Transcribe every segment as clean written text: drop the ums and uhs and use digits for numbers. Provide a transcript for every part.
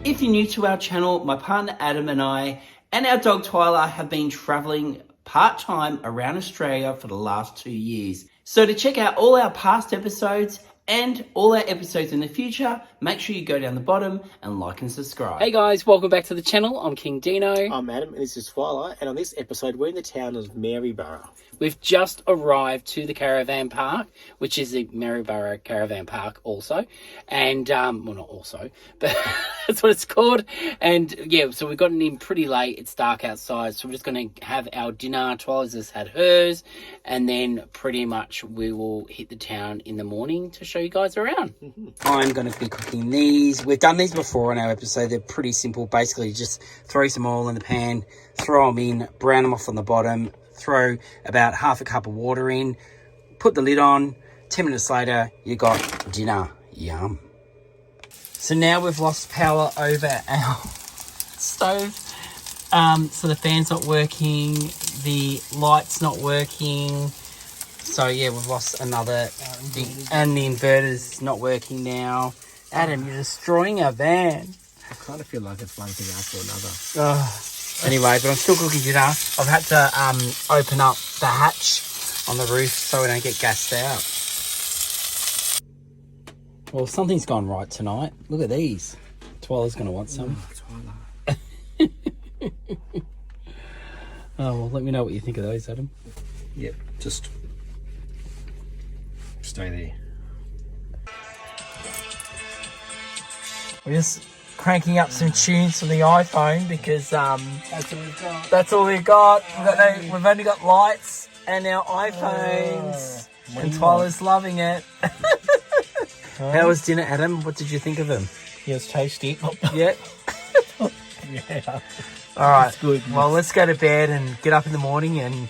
if you're new to our channel, my partner Adam and I and our dog Twyla have been travelling part-time around Australia for the last 2 years. So to check out all our past episodes and all our episodes in the future, make sure you go down the bottom and like and subscribe. Hey guys, welcome back to the channel. I'm King Dino. I'm Adam and this is Twilight, and on this episode we're in the town of Maryborough. We've just arrived to the Caravan Park, which is the Maryborough Caravan Park also. And, well not also, but that's what it's called. And yeah, so we've gotten in pretty late. It's dark outside, so we're just going to have our dinner. Twilight's just had hers. And then pretty much we will hit the town in the morning to show you guys around. I'm going to be cooking these. We've done these before on our episode. They're pretty simple. Basically, just throw some oil in the pan, throw them in, brown them off on the bottom, throw about half a cup of water in, put the lid on. 10 minutes later, you got dinner. Yum. So now we've lost power over our stove. So the fan's not working, the light's not working. So yeah, we've lost another thing, and the inverter's not working now. Adam, you're destroying our van. I kind of feel like it's one thing after another. Anyway, but I'm still cooking dinner. I've had to open up the hatch on the roof so we don't get gassed out. Well, something's gone right tonight. Look at these. Twyla's going to want some. Oh, well, let me know what you think of those, Adam. Yep, just stay there. We're just cranking up some tunes from the iPhone because that's all we've got. That's all we've got. We've only got lights and our iPhones. And Twyla's loving it. How was dinner, Adam? What did you think of them? It was tasty. Yeah. Yeah. All right. It's good. Well, let's go to bed and get up in the morning. And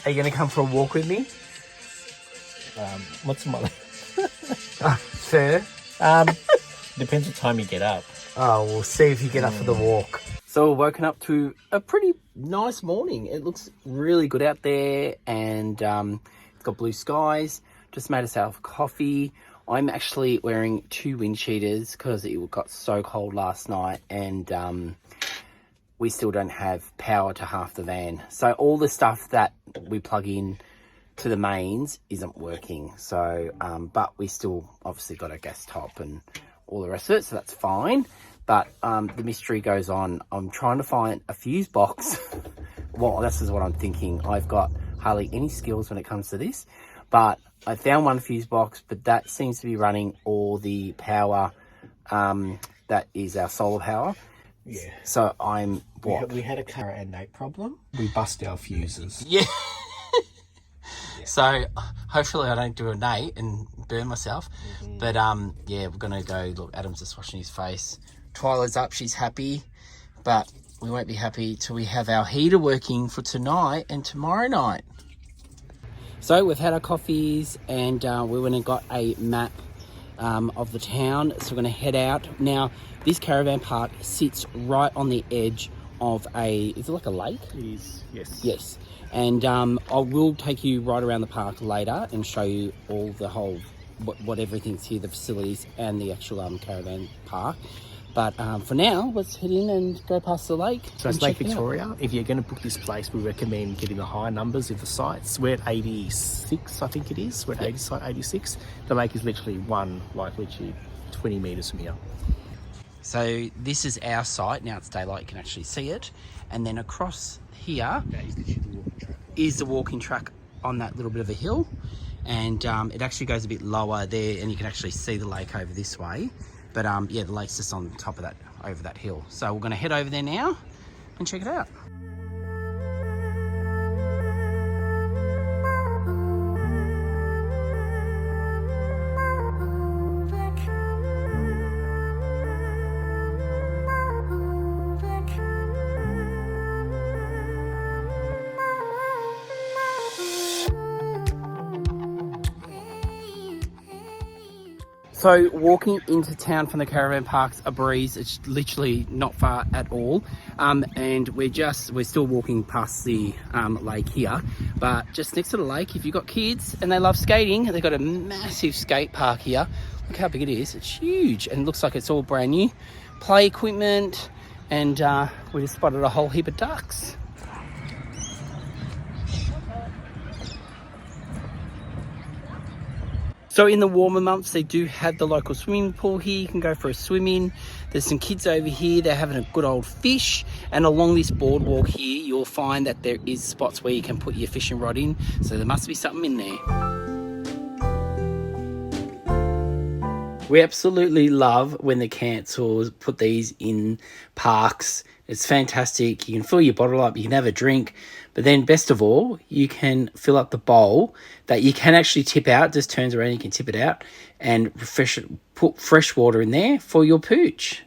are you going to come for a walk with me? What's my... Fair. Depends what time you get up. Oh, we'll see if you get up for the walk. So we're woken up to a pretty nice morning. It looks really good out there, and it's got blue skies. Just made ourselves coffee. I'm actually wearing 2 wind cheaters because it got so cold last night, and we still don't have power to half the van. So all the stuff that we plug in to the mains isn't working. So, but we still obviously got a gas top and all the rest of it, so that's fine. But the mystery goes on. I'm trying to find a fuse box. Well, this is what I'm thinking. I've got hardly any skills when it comes to this, but I found one fuse box, but that seems to be running all the power that is our solar power. Yeah. So I'm what? We had a car and Nate problem. We bust our fuses. Yeah. So hopefully I don't do a Nate and burn myself. But yeah, we're gonna go. Look, Adam's just washing his face. Twyla's up, she's happy, but we won't be happy till we have our heater working for tonight and tomorrow night. So we've had our coffees, and we went and got a map of the town. So we're gonna head out now. This caravan park sits right on the edge of is it like a lake? It is, yes. Yes. And I will take you right around the park later and show you all the whole, what everything's here, the facilities and the actual caravan park. But for now, let's head in and go past the lake. So it's Lake Victoria. If you're going to book this place, we recommend getting the high numbers of the sites. We're at 86, I think it is. We're at 86. The lake is literally literally 20 metres from here. So this is our site. Now it's daylight, you can actually see it. And then across here is the walking track on that little bit of a hill. And it actually goes a bit lower there, and you can actually see the lake over this way. But yeah, the lake's just on top of that, over that hill. So we're gonna head over there now and check it out. So walking into town from the caravan park's a breeze. It's literally not far at all. And we're still walking past the lake here, but just next to the lake, if you've got kids and they love skating, they've got a massive skate park here. Look how big it is. It's huge, and it looks like it's all brand new. Play equipment, and we just spotted a whole heap of ducks. So in the warmer months, they do have the local swimming pool here. You can go for a swim in. There's some kids over here. They're having a good old fish. And along this boardwalk here, you'll find that there is spots where you can put your fishing rod in. So there must be something in there. We absolutely love when the councils put these in parks. It's fantastic. You can fill your bottle up, you can have a drink, but then best of all, you can fill up the bowl that you can actually tip out. Just turns around, you can tip it out and put fresh water in there for your pooch.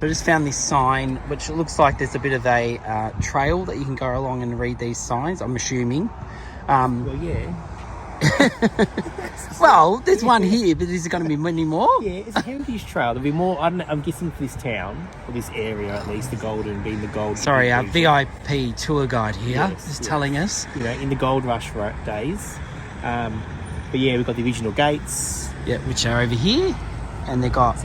I just found this sign, which looks like there's a bit of a trail that you can go along and read these signs, I'm assuming. Well, yeah. Well, there's one here, but is there going to be many more? Yeah, it's a heritage trail. There'll be more, I'm guessing for this town, or this area at least, the Golden, being the Gold. Sorry, our VIP tour guide here is telling us. You know, in the Gold Rush days. But yeah, we've got the original gates. Yeah, which are over here. And they've got...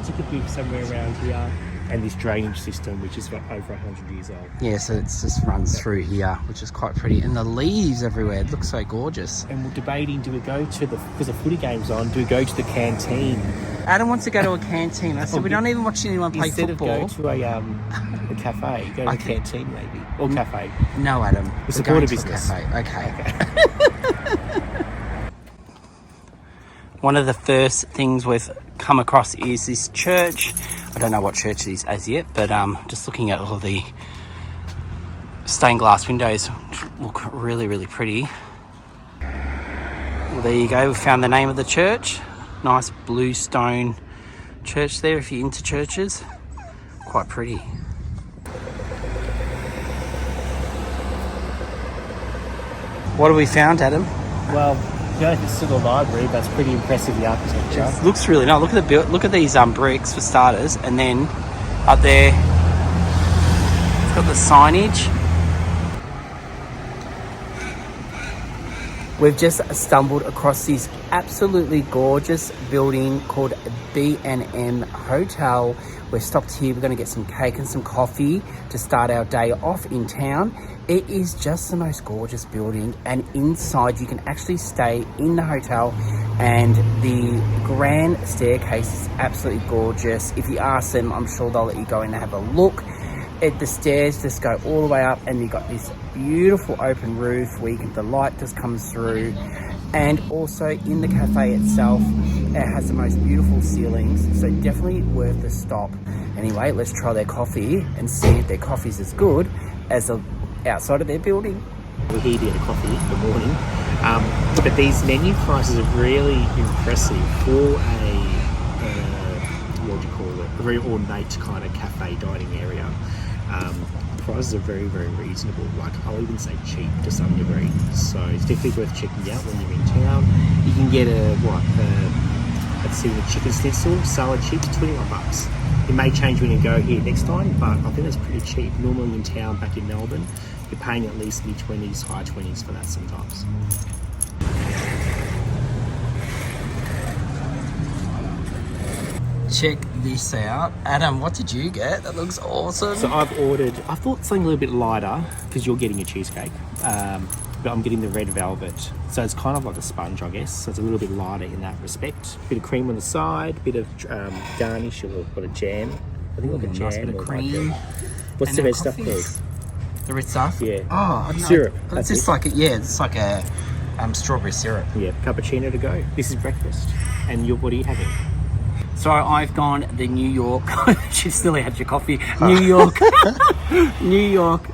ticket booth somewhere around here, and this drainage system, which is over 100 years old. Yeah, so it just runs through here, which is quite pretty. And the leaves everywhere, it looks so gorgeous. And we're debating, do we go to because the footy game's on, do we go to the canteen? Adam wants to go to a canteen. I said, we don't even watch anyone play football. Instead of go to a cafe, go to a canteen maybe, or cafe. No, Adam. We support a business. Okay. One of the first things we've come across is this church. I don't know what church it is as yet, but just looking at all the stained glass windows, look really, really pretty. Well, there you go. We found the name of the church. Nice blue stone church there if you're into churches. Quite pretty. What have we found, Adam? Well, I don't know if it's still the library, but it's pretty impressive, the architecture. It looks really nice. Look at the look at these bricks for starters, and then up there it's got the signage. We've just stumbled across this absolutely gorgeous building called B&M Hotel. We're stopped here. We're going to get some cake and some coffee to start our day off in town. It is just the most gorgeous building, and inside you can actually stay in the hotel, and the grand staircase is absolutely gorgeous. If you ask them, I'm sure they'll let you go in and have a look. The stairs just go all the way up, and you've got this beautiful open roof where the light just comes through. And also in the cafe itself, it has the most beautiful ceilings, so definitely worth the stop. Anyway, let's try their coffee and see if their coffee's as good as the outside of their building. We're here to get a coffee in the morning, but these menu prices are really impressive for a very ornate kind of cafe dining area. Prices are very, very reasonable. Like, I'll even say cheap to some degree. So it's definitely worth checking out when you're in town. You can get let's see, the chicken schnitzel, salad chips, $21. It may change when you go here next time, but I think that's pretty cheap. Normally in town, back in Melbourne, you're paying at least mid-20s, high 20s for that sometimes. Check this out. Adam, what did you get? That looks awesome. So I thought something a little bit lighter, because you're getting a cheesecake, but I'm getting the red velvet. So it's kind of like a sponge, I guess. So it's a little bit lighter in that respect. Bit of cream on the side, bit of garnish, or got a jam. I think like a jam. Nice bit of cream. What's the red stuff called? The red stuff? Yeah. Oh, no. Syrup. It's just like it's like a strawberry syrup. Yeah, cappuccino to go. This is breakfast. And what are you having? So I've gone the New York. She's still had your coffee. New York. New York.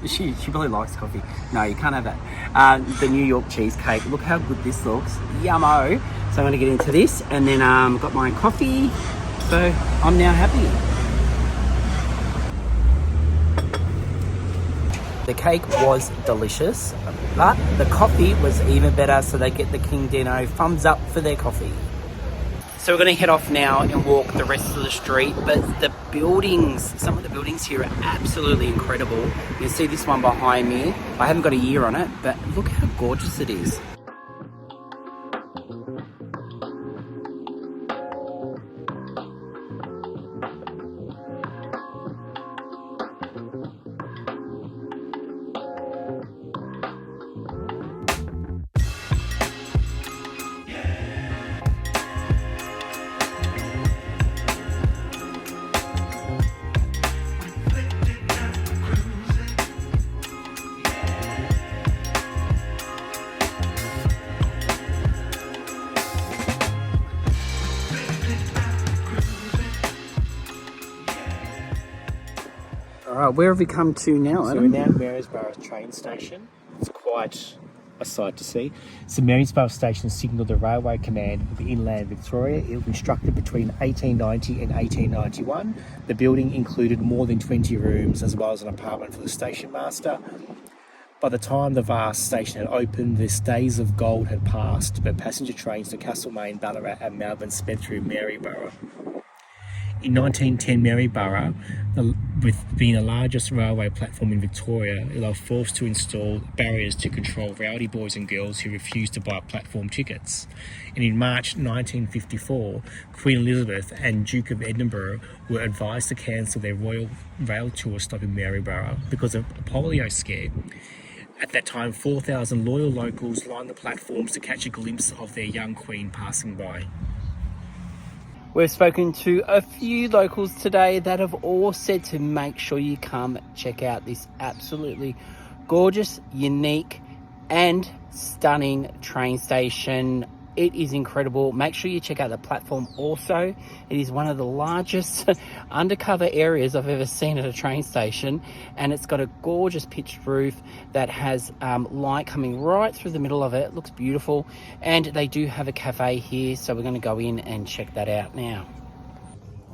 She probably likes coffee. No, you can't have that. The New York cheesecake. Look how good this looks. Yummo. So I'm going to get into this, and then got my coffee. So I'm now happy. The cake was delicious, but the coffee was even better. So they get the King Dino thumbs up for their coffee. So we're going to head off now and walk the rest of the street, but the buildings, some of the buildings here are absolutely incredible. You see this one behind me. I haven't got a year on it, but look how gorgeous it is. Alright, where have we come to now, So Adam? we're now at Maryborough train station. It's quite a sight to see. So Maryborough station signalled the Railway Command of Inland Victoria. It was constructed between 1890 and 1891. The building included more than 20 rooms as well as an apartment for the station master. By the time the vast station had opened, the days of gold had passed, but passenger trains to Castlemaine, Ballarat and Melbourne sped through Maryborough. In 1910, Maryborough, with being the largest railway platform in Victoria, they were forced to install barriers to control rowdy boys and girls who refused to buy platform tickets. And in March 1954, Queen Elizabeth and Duke of Edinburgh were advised to cancel their royal rail tour stop in Maryborough because of a polio scare. At that time, 4,000 loyal locals lined the platforms to catch a glimpse of their young queen passing by. We've spoken to a few locals today that have all said to make sure you come check out this absolutely gorgeous, unique and stunning train station. It is incredible. Make sure you check out the platform also. It is one of the largest undercover areas I've ever seen at a train station, and it's got a gorgeous pitched roof that has light coming right through the middle of it. It looks beautiful, and they do have a cafe here, so we're going to go in and check that out now.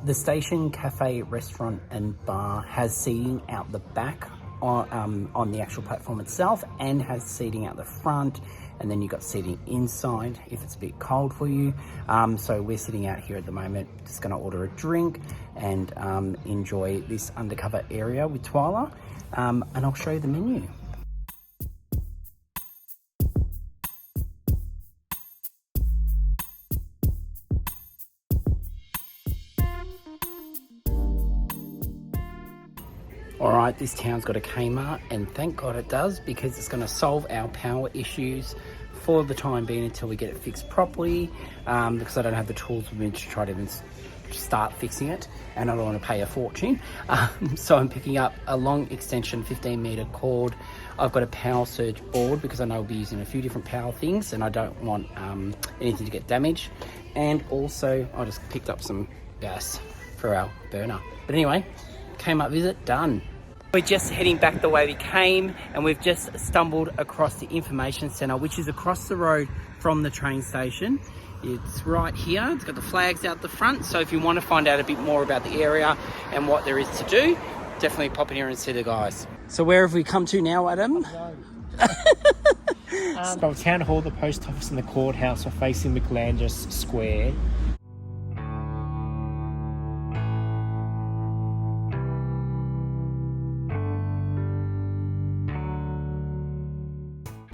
The station cafe, restaurant and bar has seating out the back on the actual platform itself, and has seating out the front, and then you've got seating inside if it's a bit cold for you. So we're sitting out here at the moment, just going to order a drink and enjoy this undercover area with Twyla, and I'll show you the menu. Alright, this town's got a Kmart, and thank God it does, because it's going to solve our power issues for the time being until we get it fixed properly, because I don't have the tools with me to try to even start fixing it, and I don't want to pay a fortune. So I'm picking up a long extension 15-meter cord. I've got a power surge board because I know I'll be using a few different power things and I don't want anything to get damaged. And also I just picked up some gas for our burner. But anyway, Kmart visit done. We're just heading back the way we came, and we've just stumbled across the information centre, which is across the road from the train station. It's right here. It's got the flags out the front, so if you want to find out a bit more about the area and what there is to do, definitely pop in here and see the guys. So where have we come to now, Adam? So Town Hall, the Post Office and the Courthouse are facing McLandis Square.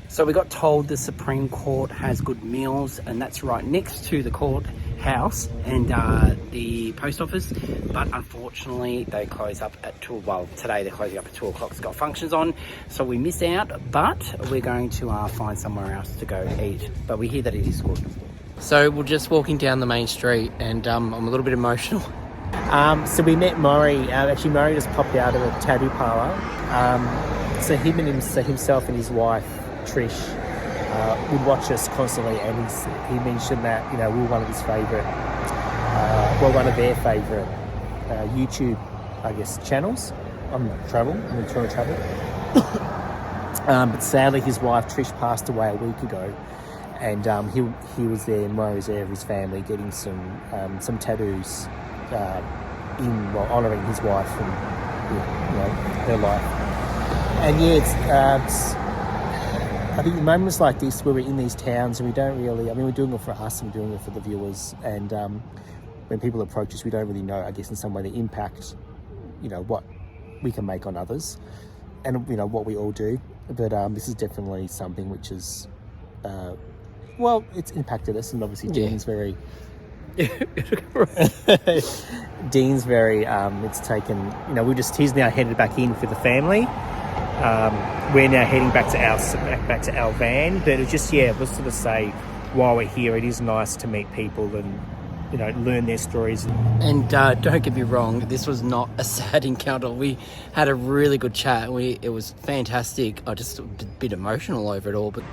So we got told the Supreme Court has good meals, and that's right next to the courthouse and the post office. But unfortunately, they close up at 2. Well, today they're closing up at 2 o'clock. It's got functions on, so we missed out. But we're going to find somewhere else to go eat. But we hear that it is good. So we're just walking down the main street, and I'm a little bit emotional. So we met Maury. Actually, Maury just popped out of a tattoo parlour. So himself and his wife, Trish, would watch us constantly, and he mentioned that, you know, we were one of his favourite, one of their favourite YouTube, I guess, channels on Victorian travel. But sadly, his wife Trish passed away a week ago, and he was there, Murray was there with his family, getting some tattoos honouring his wife and her life. And yeah, I think moments like this where we're in these towns and we don't really, I mean, we're doing it for us and we're doing it for the viewers, and when people approach us, we don't really know, I guess, in some way the impact, you know, what we can make on others, and, you know, what we all do. But this is definitely something which is, well, it's impacted us, and obviously Dean's very... Dean's very, it's taken, you know, he's now headed back in for the family. We're now heading back to our van, but it just, was sort of say, while we're here, it is nice to meet people and, you know, learn their stories. And don't get me wrong, this was not a sad encounter. We had a really good chat. It was fantastic. I just a bit emotional over it all, but.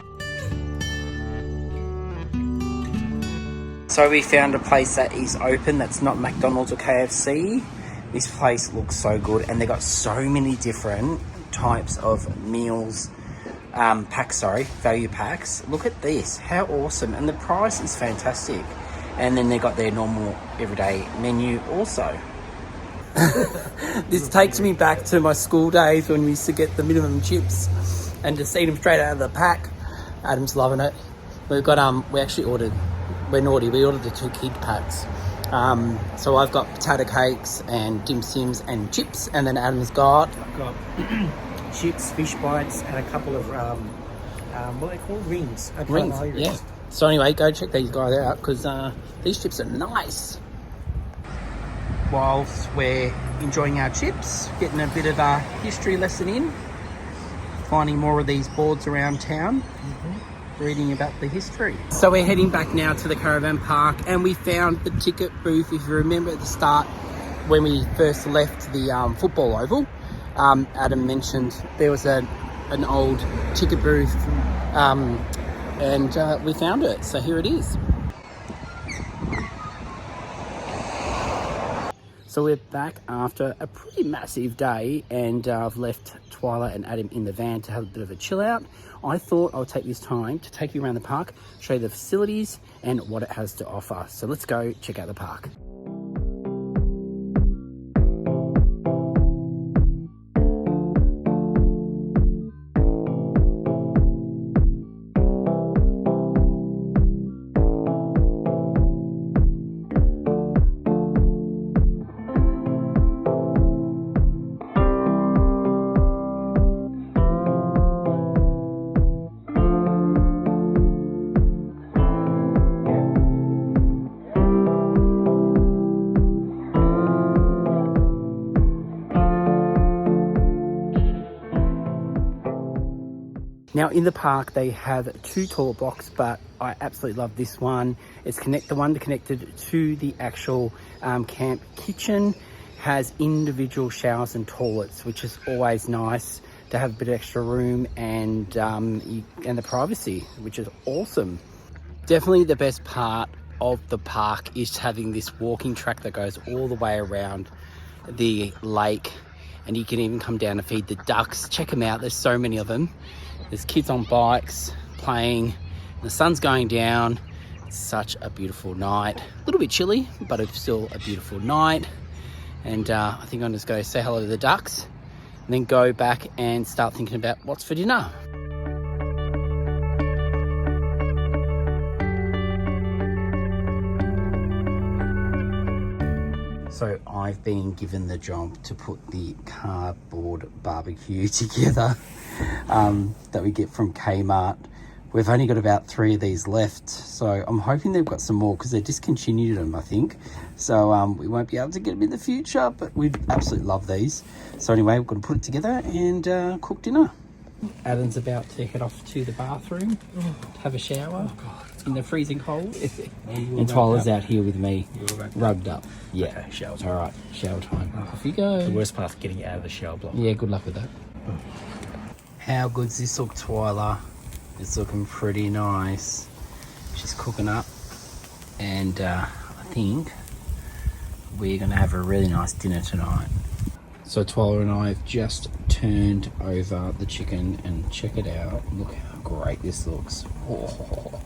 So we found a place that is open that's not McDonald's or KFC. This place looks so good, and they got so many different types of meals, value packs. Look at this, how awesome. And the price is fantastic. And then they got their normal everyday menu also. This takes me back to my school days when we used to get the minimum chips and just eat them straight out of the pack. Adam's loving it. We've got, we actually ordered, we're naughty, we ordered the 2 kid packs. So I've got potato cakes and dim sims and chips, and then Adam's got... I've got chips, fish bites, and a couple of, what are they called? Rings. Rings, yeah. So anyway, go check these guys out, because these chips are nice. Whilst we're enjoying our chips, getting a bit of a history lesson in, finding more of these boards around town, reading about the history. So we're heading back now to the caravan park, and we found the ticket booth. If you remember at the start, when we first left the football oval, Adam mentioned there was an old ticket booth, and we found it, so here it is. So we're back after a pretty massive day, and I've left Twyla and Adam in the van to have a bit of a chill out. I thought I would take this time to take you around the park, show you the facilities and what it has to offer. So let's go check out the park. Now in the park they have 2 toilet blocks, but I absolutely love this one. It's the one connected to the actual camp kitchen, has individual showers and toilets, which is always nice to have a bit of extra room and the privacy, which is awesome. Definitely the best part of the park is having this walking track that goes all the way around the lake, and you can even come down and feed the ducks. Check them out, there's so many of them. There's kids on bikes playing, the sun's going down. It's such a beautiful night. A little bit chilly, but it's still a beautiful night. And I think I'm just going to say hello to the ducks and then go back and start thinking about what's for dinner. So I've been given the job to put the cardboard barbecue together that we get from Kmart. We've only got about 3 of these left, so I'm hoping they've got some more because they discontinued them, I think. So we won't be able to get them in the future, but we'd absolutely love these. So anyway, we're going to put it together and cook dinner. Adam's about to head off to the bathroom, have a shower in the freezing cold. And Twyla's out here with me, rubbed up. Yeah, okay, shower time. All right, shower time. Off you go. The worst part's getting out of the shower block. Yeah, good luck with that. How good's this look, Twyla? It's looking pretty nice. She's cooking up, and I think we're going to have a really nice dinner tonight. So Twyla and I have just turned over the chicken, and check it out. Look how great this looks. Oh.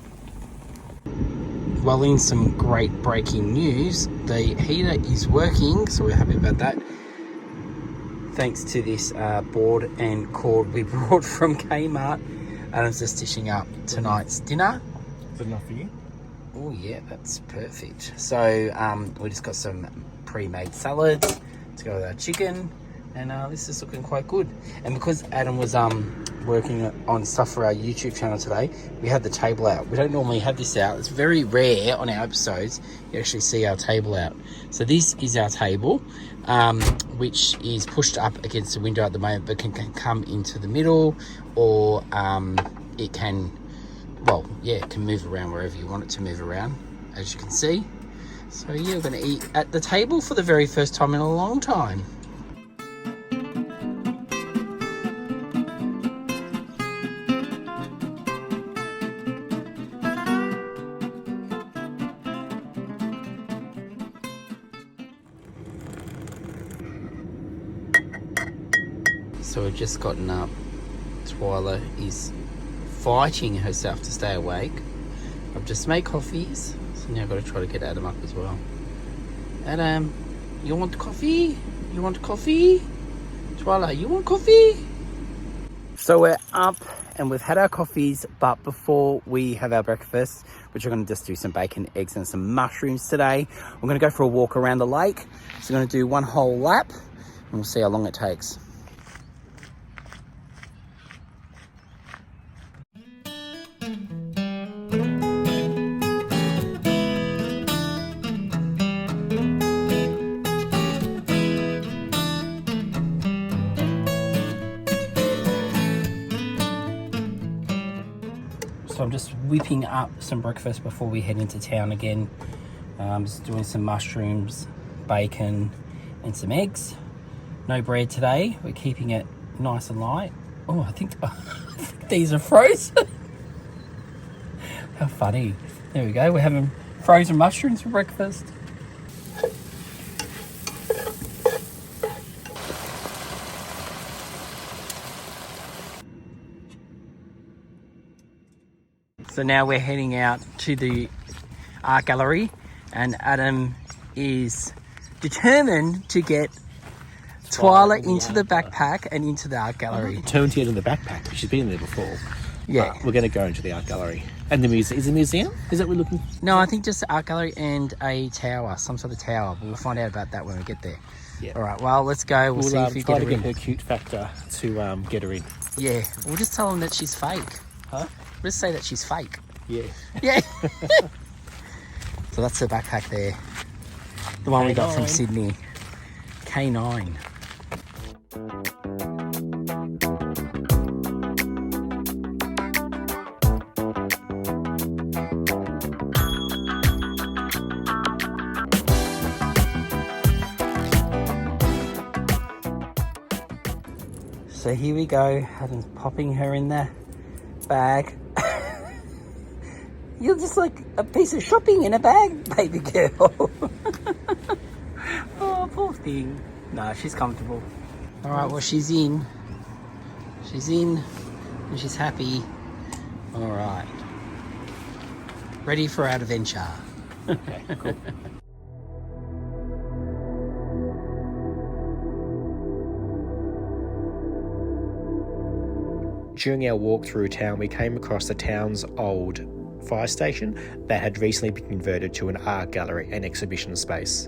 Well, in some great breaking news, the heater is working, so we're happy about that. Thanks to this board and cord we brought from Kmart. Adam's just dishing up tonight's dinner. Is it enough for you? Oh yeah, that's perfect. So we just got some pre-made salads to go with our chicken, and this is looking quite good. And because Adam was working on stuff for our YouTube channel today, we had the table out. We don't normally have this out. It's very rare on our episodes you actually see our table out. So this is our table, which is pushed up against the window at the moment, but can come into the middle, or it can, well, yeah, it can move around wherever you want it to move around, as you can see. So yeah, we're going to eat at the table for the very first time in a long time. So we've just gotten up. Twyla is fighting herself to stay awake. I've just made coffees, so now I've got to try to get Adam up as well. Adam, you want coffee? You want coffee? Twyla, you want coffee? So we're up and we've had our coffees, but before we have our breakfast, which we're going to just do some bacon, eggs and some mushrooms today, we're going to go for a walk around the lake. So we're going to do one whole lap and we'll see how long it takes. So I'm just whipping up some breakfast before we head into town again. Just doing some mushrooms, bacon and some eggs. No bread today. We're keeping it nice and light. Oh, I think these are frozen. How funny. There we go. We're having frozen mushrooms for breakfast. So now we're heading out to the art gallery, and Adam is determined to get Twyla into the backpack and into the art gallery. Determined to get in the backpack, because she's been in there before. Yeah. We're going to go into the art gallery. And the museum. Is it a museum? Is that what we're looking for? No, I think just the art gallery and a tower, some sort of tower. But we'll find out about that when we get there. Yeah. All right, well, let's go. We'll see if we try get to her get in. her cute factor to get her in. Yeah, we'll just tell them that she's fake. Huh? We'll just say that she's fake. Yeah. Yeah. So that's the backpack there. The one we got from K9. Sydney. K9. So here we go. Adam's popping her in the bag. You're just like a piece of shopping in a bag, baby girl. Oh, poor thing. No, she's comfortable. All right, well, she's in. She's in and she's happy. All right. Ready for our adventure. Okay, cool. During our walk through town, we came across the town's old fire station that had recently been converted to an art gallery and exhibition space.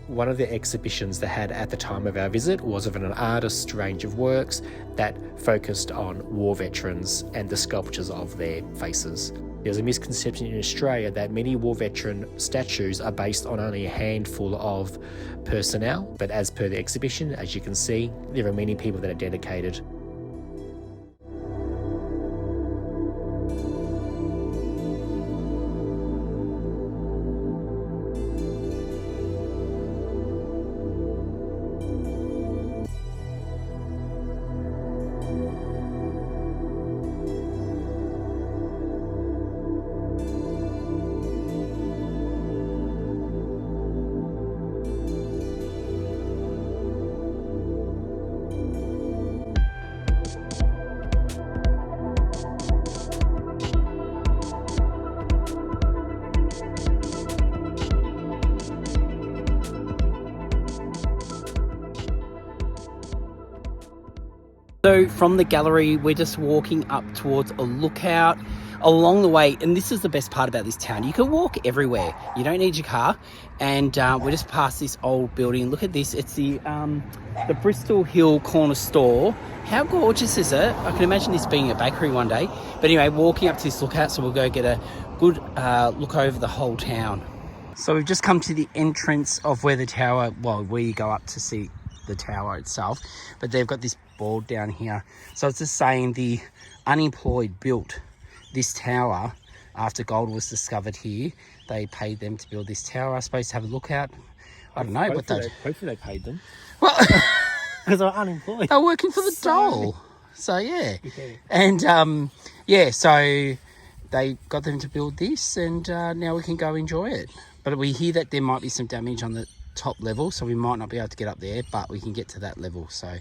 One of the exhibitions they had at the time of our visit was of an artist's range of works that focused on war veterans and the sculptures of their faces. There's a misconception in Australia that many war veteran statues are based on only a handful of personnel, but as per the exhibition, as you can see, there are many people that are dedicated. So from the gallery, we're just walking up towards a lookout. Along the way, and this is the best part about this town, you can walk everywhere. You don't need your car. And we just passed this old building. Look at this. It's the Bristol Hill Corner Store. How gorgeous is it? I can imagine this being a bakery one day. But anyway, walking up to this lookout, so we'll go get a good look over the whole town. So we've just come to the entrance of where the tower, well, where you go up to see the tower itself. But they've got this board down here. So it's just saying the unemployed built this tower after gold was discovered here. They paid them to build this tower. I suppose to have a look out. I don't know what they. Hopefully they paid them. Well, because they're unemployed. They're working for the dole. So yeah, and yeah, so they got them to build this, and now we can go enjoy it. But we hear that there might be some damage on the top level, so we might not be able to get up there, but we can get to that level. So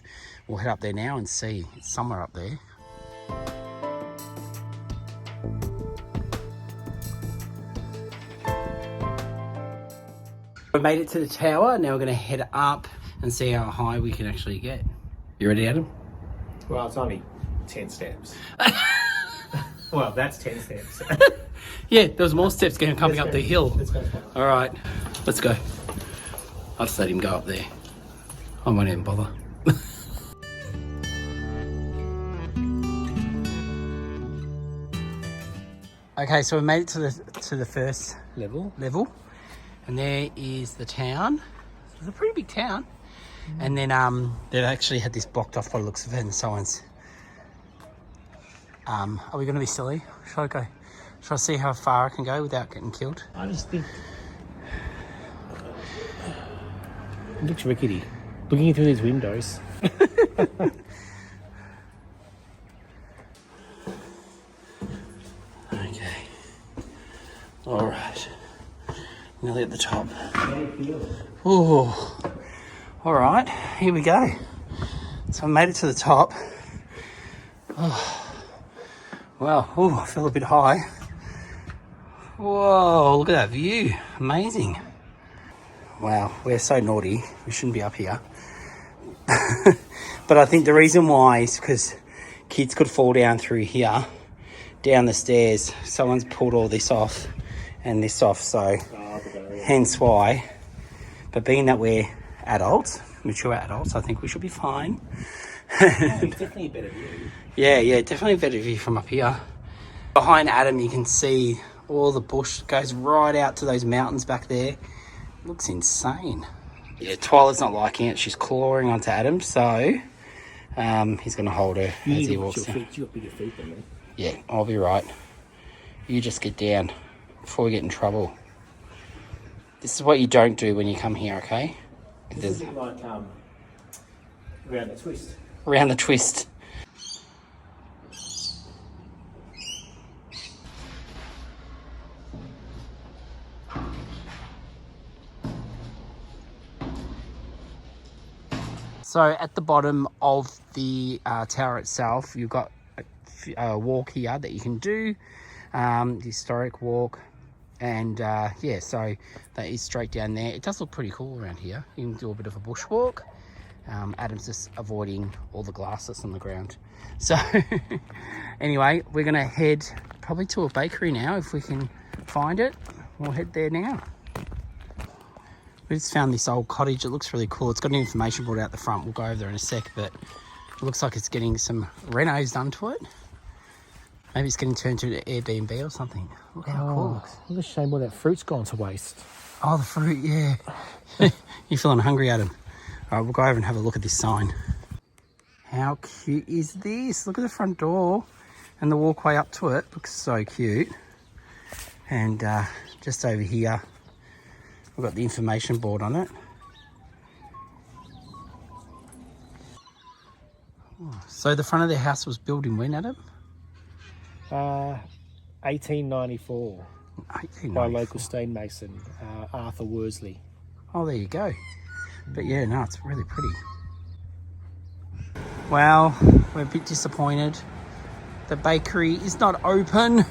we'll head up there now and see. It's somewhere up there. We made it to the tower. Now we're going to head up and see how high we can actually get. You ready, Adam? Well, it's only 10 steps. Well, that's 10 steps. Yeah, there was more steps coming up the hill. Let's go. All right, let's go. I'll just let him go up there. I won't even bother. Okay, so we made it to the first level, and there is the town. It's a pretty big town. And then they've actually had this blocked off by the looks of it, and someone's. Are we going to be silly? Should I go? Should I see how far I can go without getting killed? I just think it looks rickety. Looking through these windows. Okay. All right. Nearly at the top. Oh. All right. Here we go. So I made it to the top. Oh. Wow. Oh, I feel a bit high. Whoa, look at that view. Amazing. Wow, we're so naughty. We shouldn't be up here. But I think the reason why is because kids could fall down through here, down the stairs. Someone's pulled all this off and this off, so hence why. But being that we're adults, mature adults, I think we should be fine. It's definitely a better view. Yeah, definitely a better view from up here. Behind Adam, you can see all the bush goes right out to those mountains back there. Looks insane. Yeah, Twyla's not liking it. She's clawing onto Adam, so he's going to hold her as he walks down. You got bigger feet than me. Yeah, I'll be right. You just get down before we get in trouble. This is what you don't do when you come here, okay? This is a bit like around the twist. Around the twist. So at the bottom of the tower itself, you've got a walk here that you can do, the historic walk, and yeah, so that is straight down there. It does look pretty cool around here. You can do a bit of a bushwalk. Adam's just avoiding all the glass that's on the ground. So anyway, we're gonna head probably to a bakery now if we can find it. We'll head there now. We just found this old cottage. It looks really cool. It's got an information board out the front. We'll go over there in a sec, but it looks like it's getting some renos done to it. Maybe it's getting turned to an Airbnb or something. Look how cool it looks. What a shame all that fruit's gone to waste. Oh, the fruit, yeah. You're feeling hungry, Adam? All right, we'll go over and have a look at this sign. How cute is this? Look at the front door and the walkway up to it. Looks so cute. And just over here, we've got the information board on it. So the front of the house was built in when, Adam? 1894. 1894. By local stonemason, Arthur Worsley. Oh, there you go. But yeah, no, it's really pretty. Well, we're a bit disappointed. The bakery is not open.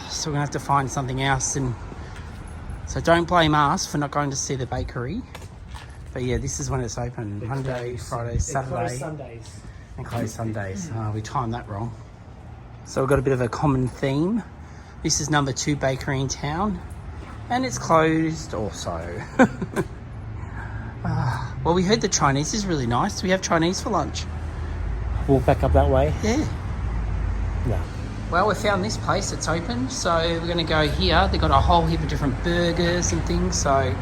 So we're gonna have to find something else, and so don't blame us for not going to see the bakery. But yeah, this is when it's open. Monday, Friday, Saturday. Sundays. And closed Sundays. We timed that wrong. So we've got a bit of a common theme. This is number 2 bakery in town. And it's closed also. Well, we heard the Chinese is really nice. Do we have Chinese for lunch? Walk back up that way? Yeah. No. Well, we found this place. It's open. So we're going to go here. They've got a whole heap of different burgers and things. So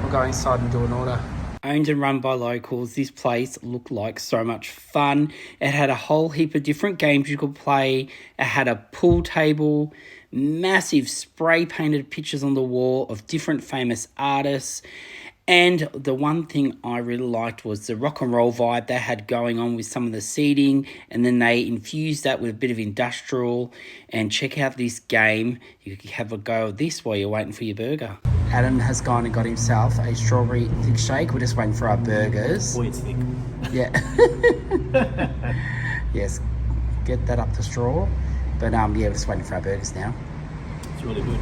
we'll go inside and do an order. Owned and run by locals, this place looked like so much fun. It had a whole heap of different games you could play. It had a pool table, massive spray painted pictures on the wall of different famous artists. And the one thing I really liked was the rock and roll vibe they had going on with some of the seating, and then they infused that with a bit of industrial. And check out this game. You can have a go of this while you're waiting for your burger. Adam has gone and got himself a strawberry thick shake. We're just waiting for our burgers. Boy, it's thick. Yeah. Yes, get that up to straw. But yeah, we're just waiting for our burgers now. It's really good.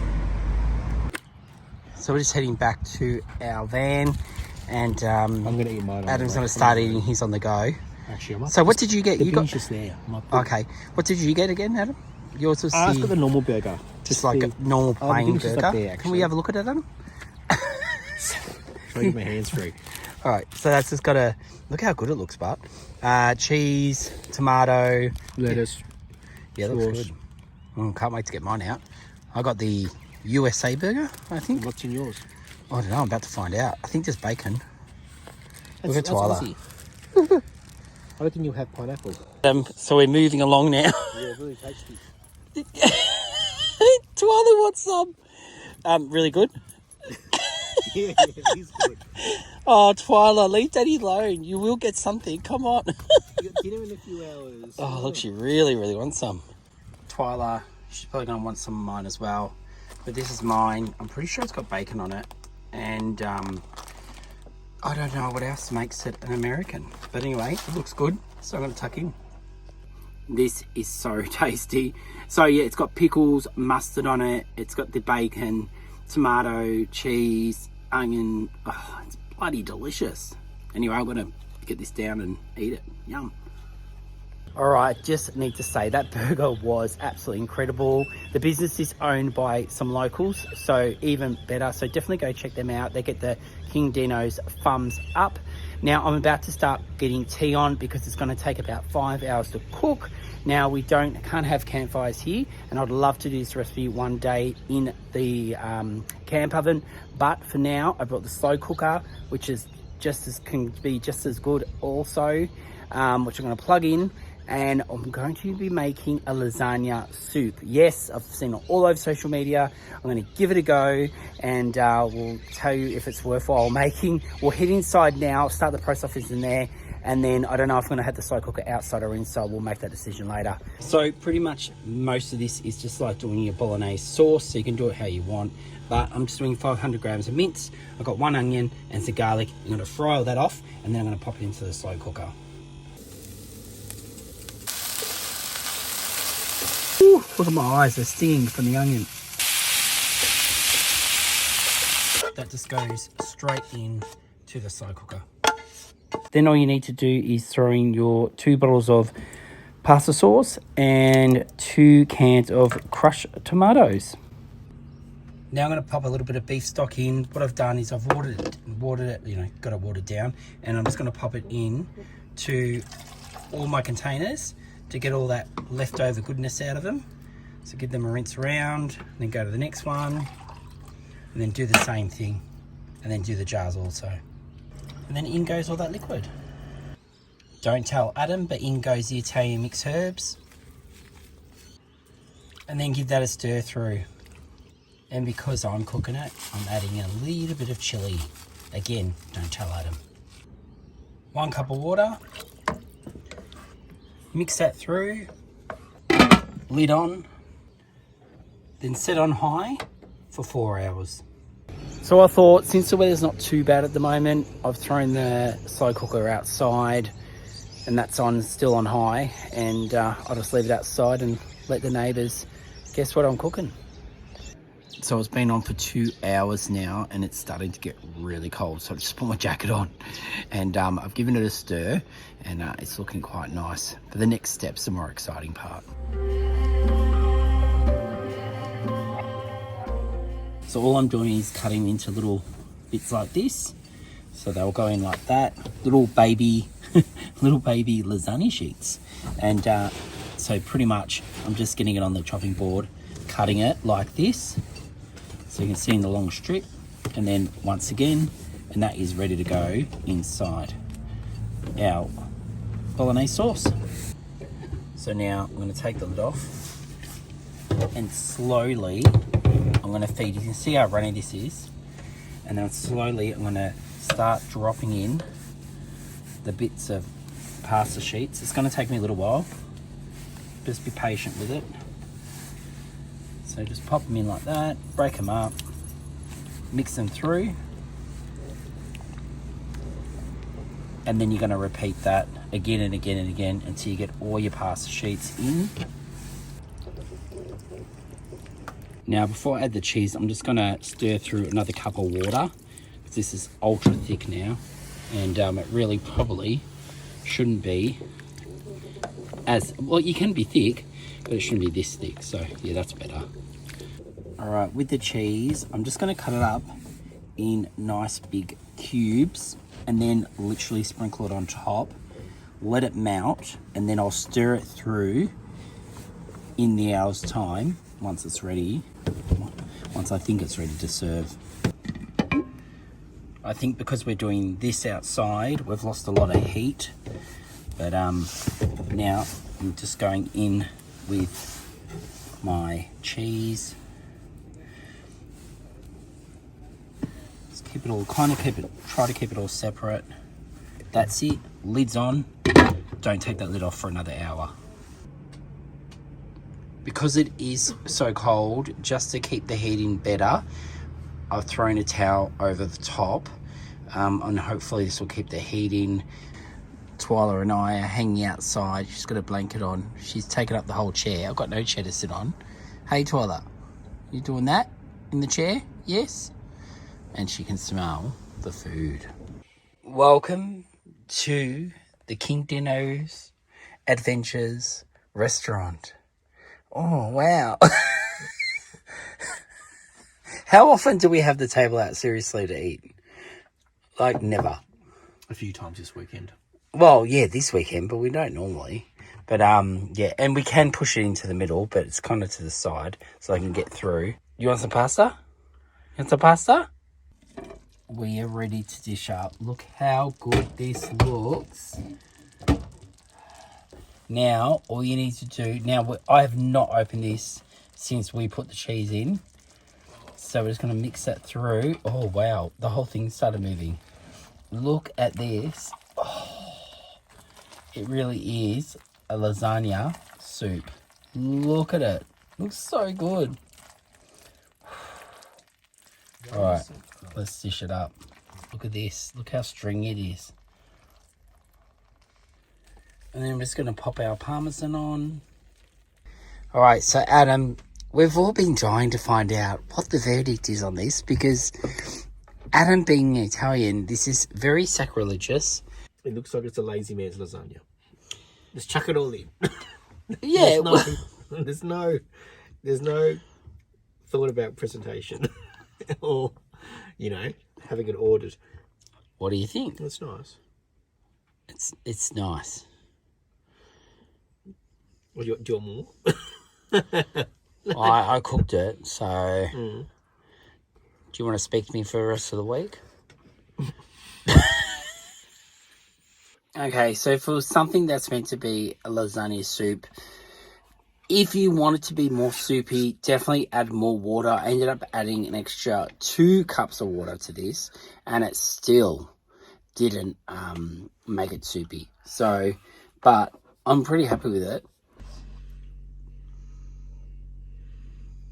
So we're just heading back to our van, and I'm going to eat mine. Adam's going to start eating his on the go. Actually, I might So what did you get? The You got binge is there. I might put- okay. What did you get again, Adam? Yours was I've got the normal burger. just like a normal the plain binge is up burger. there, Can actually. we have a look at it, Adam? Trying to get my hands free. All right. So that's just got a look how good it looks, but cheese, tomato. Lettuce. Yeah, looks sauce. good. Can't wait to get mine out. I got the USA burger, I think. What's in yours? I don't know. I'm about to find out. I think there's bacon. Look at That's Twyla. Aussie. I reckon you'll have pineapple. So we're moving along now. Yeah, really tasty. Twyla wants some. Really good. Yeah, it is good. Oh, Twyla, leave Daddy alone. You will get something. Come on. You got dinner in a few hours. Oh, look, she really, really wants some. Twyla, she's probably going to want some of mine as well. But this is mine. I'm pretty sure it's got bacon on it. And I don't know what else makes it an American. But anyway, it looks good. So I'm going to tuck in. This is so tasty. So yeah, it's got pickles, mustard on it. It's got the bacon, tomato, cheese, onion. Oh, it's bloody delicious. Anyway, I'm going to get this down and eat it. Yum. All right, just need to say that burger was absolutely incredible. The business is owned by some locals, so even better. So definitely go check them out. They get the King Dino's thumbs up. Now I'm about to start getting tea on because it's going to take about 5 hours to cook. Now we can't have campfires here, and I'd love to do this recipe one day in the camp oven. But for now, I brought the slow cooker, which is can be just as good also, which I'm going to plug in. And I'm going to be making a lasagna soup. Yes, I've seen it all over social media. I'm going to give it a go, and we'll tell you if it's worthwhile making. We'll head inside now, start the post office in there, and then I don't know if I'm going to have the slow cooker outside or inside. We'll make that decision later. So pretty much most of this is just like doing your bolognese sauce, so you can do it how you want. But I'm just doing 500 grams of mince. I've got 1 onion and some garlic. I'm going to fry all that off, and then I'm going to pop it into the slow cooker. Ooh, look at my eyes, they're stinging from the onion. That just goes straight in to the slow cooker. Then all you need to do is throw in your 2 bottles of pasta sauce and 2 cans of crushed tomatoes. Now I'm going to pop a little bit of beef stock in. What I've done is I've watered it, got it watered down, and I'm just going to pop it in to all my containers to get all that leftover goodness out of them. So give them a rinse around, then go to the next one, and then do the same thing, and then do the jars also. And then in goes all that liquid. Don't tell Adam, but in goes the Italian mixed herbs. And then give that a stir through. And because I'm cooking it, I'm adding a little bit of chili. Again, don't tell Adam. 1 cup of water. Mix that through, lid on, then set on high for 4 hours. So I thought, since the weather's not too bad at the moment, I've thrown the slow cooker outside, and that's still on high, and I'll just leave it outside and let the neighbours guess what I'm cooking. So it's been on for 2 hours now and it's starting to get really cold. So I just put my jacket on and I've given it a stir and it's looking quite nice. But the next step's the more exciting part. So all I'm doing is cutting into little bits like this. So they'll go in like that, little baby lasagne sheets. And so pretty much I'm just getting it on the chopping board, cutting it like this. So you can see in the long strip, and then once again, and that is ready to go inside our bolognese sauce. So now I'm going to take the lid off and slowly I'm going to feed. You can see how runny this is, and then slowly I'm going to start dropping in the bits of pasta sheets. It's going to take me a little while. Just be patient with it. So just pop them in like that, break them up, mix them through, and then you're going to repeat that again and again and again until you get all your pasta sheets in. Now before I add the cheese, I'm just going to stir through another cup of water. This is ultra thick now, and it really probably shouldn't be as, well, you can be thick, but it shouldn't be this thick. So yeah, that's better. All right, with the cheese, I'm just going to cut it up in nice big cubes and then literally sprinkle it on top, let it melt, and then I'll stir it through in the hour's time once it's ready, once I think it's ready to serve. I think because we're doing this outside, we've lost a lot of heat, but now I'm just going in with my cheese. Just keep it all, try to keep it all separate. That's it, lid's on. Don't take that lid off for another hour. Because it is so cold, just to keep the heat in better, I've thrown a towel over the top, and hopefully this will keep the heat in. Twyla and I are hanging outside. She's got a blanket on. She's taken up the whole chair. I've got no chair to sit on. Hey Twyla, you doing that in the chair? Yes? And she can smell the food. Welcome to the King Dino's Adventures restaurant. Oh, wow. How often do we have the table out seriously to eat? Like never. A few times this weekend. Well, yeah, this weekend, but we don't normally. But yeah, and we can push it into the middle, but it's kind of to the side so I can get through. You want some pasta? You want some pasta? We are ready to dish up. Look how good this looks. Now, all you need to do... Now, I have not opened this since we put the cheese in. So we're just going to mix that through. Oh, wow. The whole thing started moving. Look at this. Oh, it really is a lasagna soup. Look at it. Looks so good. All right, let's dish it up. Look at this. Look how stringy it is. And then we're just going to pop our parmesan on. All right, so Adam, we've all been trying to find out what the verdict is on this because Adam being Italian, this is very sacrilegious. It looks like it's a lazy man's lasagna. Just chuck it all in. Yeah. There's no thought about presentation or, having it ordered. What do you think? That's nice. It's nice. Well, do you want more? I cooked it, so do you want to speak to me for the rest of the week? Okay, so for something that's meant to be a lasagna soup, if you want it to be more soupy, definitely add more water. I ended up adding an extra 2 cups of water to this, and it still didn't make it soupy. So, but I'm pretty happy with it.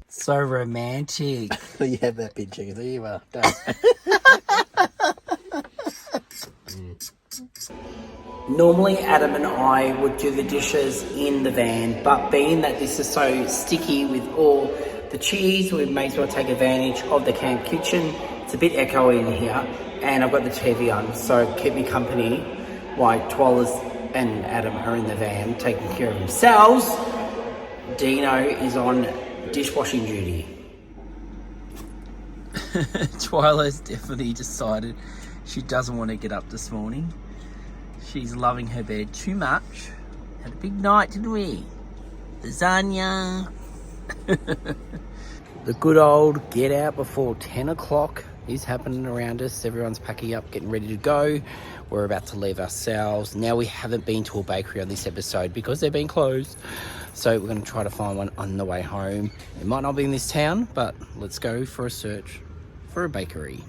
So romantic. You have that picture. There you are. Normally Adam and I would do the dishes in the van, but being that this is so sticky with all the cheese. We may as well take advantage of the camp kitchen. It's a bit echoey in here, and I've got the TV on, so keep me company while Twalla's and Adam are in the van taking care of themselves. Dino is on dishwashing duty. Twyla's definitely decided she doesn't want to get up this morning. She's loving her bed too much. Had a big night, didn't we? Lasagna. The good old get out before 10 o'clock is happening around us. Everyone's packing up, getting ready to go. We're about to leave ourselves. Now, we haven't been to a bakery on this episode because they've been closed. So we're going to try to find one on the way home. It might not be in this town, but let's go for a search for a bakery.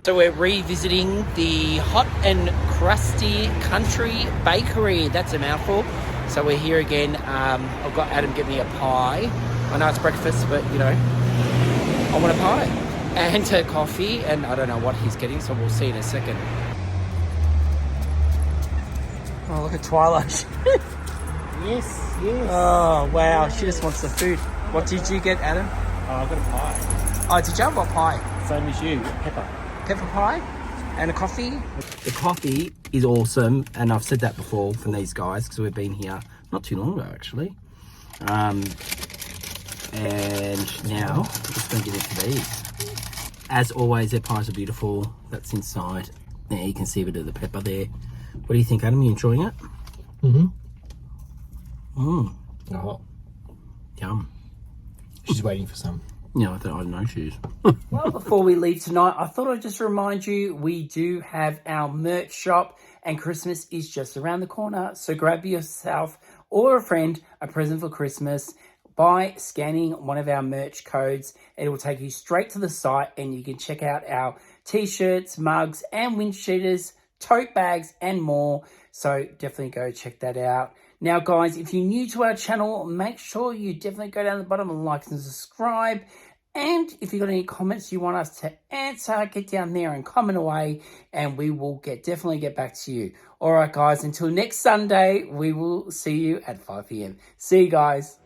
So we're revisiting the hot and crusty country bakery. That's a mouthful. So we're here again. I've got Adam get me a pie. I know it's breakfast, but you know, I want a pie and a coffee, and I don't know what he's getting, so we'll see in a second. Oh, look at Twilight. Yes, yes. Oh, wow. She just wants the food. What did you get, Adam? Oh, I've got a pie. Oh, did you have a pie? Same as you, pepper. Pepper pie and a coffee. The coffee is awesome, and I've said that before from these guys because we've been here not too long ago, actually. And now we're just going to get into these. As always, their pies are beautiful. That's inside. There, you can see a bit of the pepper there. What do you think, Adam? You enjoying it? Mm-hmm. Oh, yum. She's waiting for some. Yeah, I don't know shoes. Well, before we leave tonight, I thought I'd just remind you, we do have our merch shop and Christmas is just around the corner. So grab yourself or a friend a present for Christmas by scanning one of our merch codes. It will take you straight to the site and you can check out our t-shirts, mugs and wind cheaters, tote bags and more. So definitely go check that out. Now, guys, if you're new to our channel, make sure you definitely go down the bottom and like and subscribe. And if you've got any comments you want us to answer, get down there and comment away, and we will definitely get back to you. All right, guys, until next Sunday, we will see you at 5 p.m. See you guys.